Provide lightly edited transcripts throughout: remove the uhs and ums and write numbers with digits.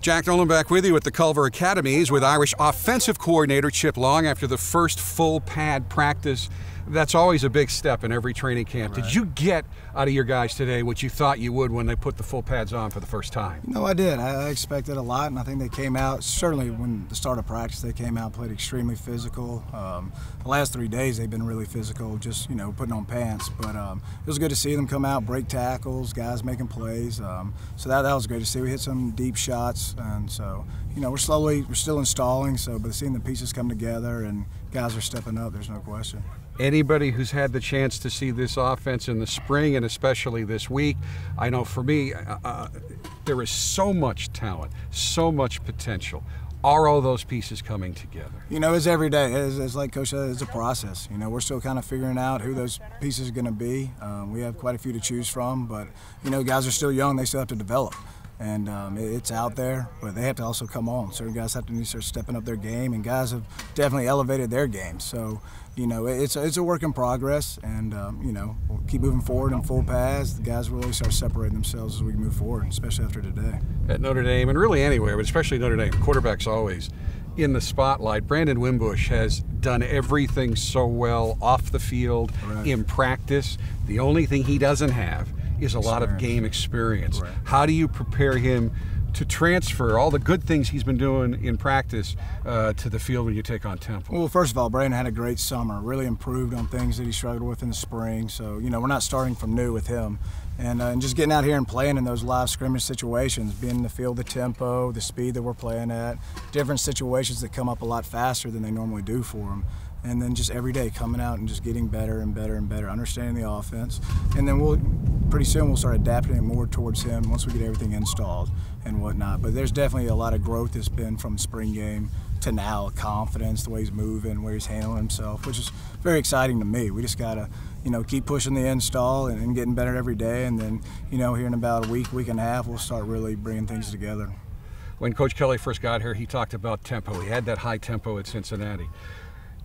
Jack Nolan back with you at the Culver Academies with Irish offensive coordinator Chip Long after the first full pad practice. That's always a big step in every training camp. Right. Did you get out of your guys today what you thought you would when they put the full pads on for the first time? No, I did. I expected a lot, and I think they came out, certainly when the start of practice, they came out, played extremely physical. The last 3 days they've been really physical, just, putting on pants. But it was good to see them come out, break tackles, guys making plays. So that was great to see. We hit some deep shots, and so, we're still installing, but seeing the pieces come together and guys are stepping up, there's no question. Anybody who's had the chance to see this offense in the spring and especially this week, I know for me, there is so much talent, so much potential. Are all those pieces coming together? It's every day. It's like Coach said, it's a process. We're still kind of figuring out who those pieces are going to be. We have quite a few to choose from, but, guys are still young. They still have to develop. And it's out there, but they have to also come on. Certain guys have to start stepping up their game, and guys have definitely elevated their game. So, it's a work in progress, and, we'll keep moving forward in full pads. The guys will really start separating themselves as we move forward, especially after today. At Notre Dame, and really anywhere, but especially Notre Dame, quarterback's always in the spotlight. Brandon Wimbush has done everything so well off the field, right, in practice. The only thing he doesn't have is a lot of game experience. Right. How do you prepare him to transfer all the good things he's been doing in practice to the field when you take on Temple? Well, first of all, Brandon had a great summer, really improved on things that he struggled with in the spring. So, we're not starting from new with him. And just getting out here and playing in those live scrimmage situations, being in the field, the tempo, the speed that we're playing at, different situations that come up a lot faster than they normally do for him. And then just every day coming out and just getting better and better and better, understanding the offense. And then pretty soon we'll start adapting it more towards him once we get everything installed and whatnot. But there's definitely a lot of growth that's been from spring game to now, confidence, the way he's moving, where he's handling himself, which is very exciting to me. We just gotta, keep pushing the install and getting better every day. And then, here in about a week and a half, we'll start really bringing things together. When Coach Kelly first got here, he talked about tempo. He had that high tempo at Cincinnati.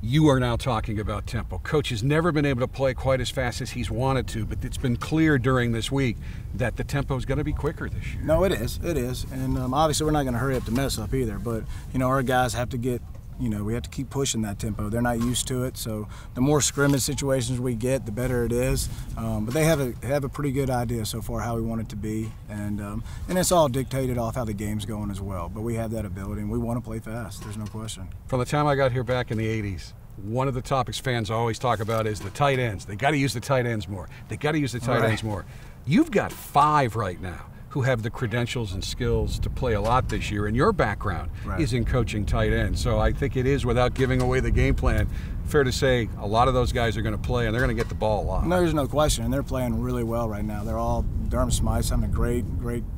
You are now talking about tempo. Coach has never been able to play quite as fast as he's wanted to, but it's been clear during this week that the tempo is going to be quicker this year. No, it is. And obviously we're not going to hurry up to mess up either, but, our guys have to get, we have to keep pushing that tempo. They're not used to it, so the more scrimmage situations we get, the better it is. But they have a pretty good idea so far how we want it to be, and it's all dictated off how the game's going as well. But we have that ability, and we want to play fast. There's no question. From the time I got here back in the 80s, one of the topics fans always talk about is the tight ends. They got to use the tight ends more. They got to use the tight ends more. You've got 5 right now who have the credentials and skills to play a lot this year, and your background is in coaching tight ends. So I think it is, without giving away the game plan, fair to say a lot of those guys are going to play, and they're going to get the ball a lot. No, there's no question, and they're playing really well right now. They're all, Durham Smythe's having a great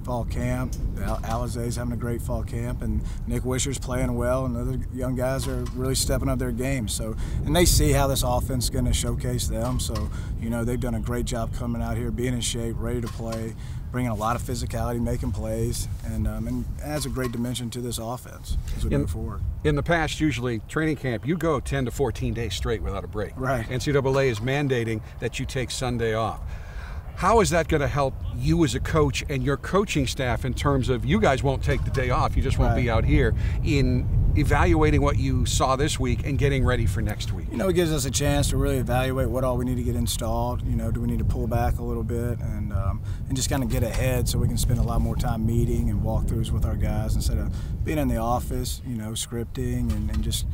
fall camp. Alizé's having a great fall camp, and Nick Wisher's playing well, and the other young guys are really stepping up their game. So, and they see how this offense is going to showcase them. So, they've done a great job coming out here, being in shape, ready to play, bringing a lot of physicality, making plays, and adds a great dimension to this offense as we move forward. In the past, usually training camp, you go 10 to 14 days straight without a break. Right. NCAA is mandating that you take Sunday off. How is that going to help you as a coach and your coaching staff in terms of, you guys won't take the day off, you just won't be out here, in evaluating what you saw this week and getting ready for next week? It gives us a chance to really evaluate what all we need to get installed. Do we need to pull back a little bit and just kind of get ahead so we can spend a lot more time meeting and walkthroughs with our guys instead of being in the office, scripting and just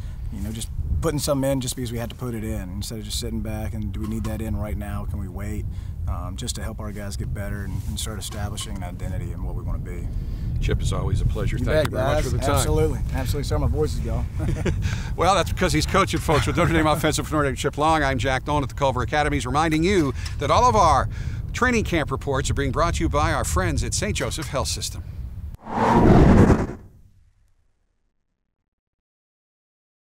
putting something in just because we had to put it in, instead of just sitting back and, do we need that in right now? Can we wait? Just to help our guys get better and start establishing an identity and what we want to be. Chip, it's always a pleasure. Thank you very much for the time. Absolutely. Sorry, my voice is going. Well, that's because he's coaching folks with Notre Dame offensive coordinator Chip Long. I'm Jack Nolan at the Culver Academies, reminding you that all of our training camp reports are being brought to you by our friends at St. Joseph Health System.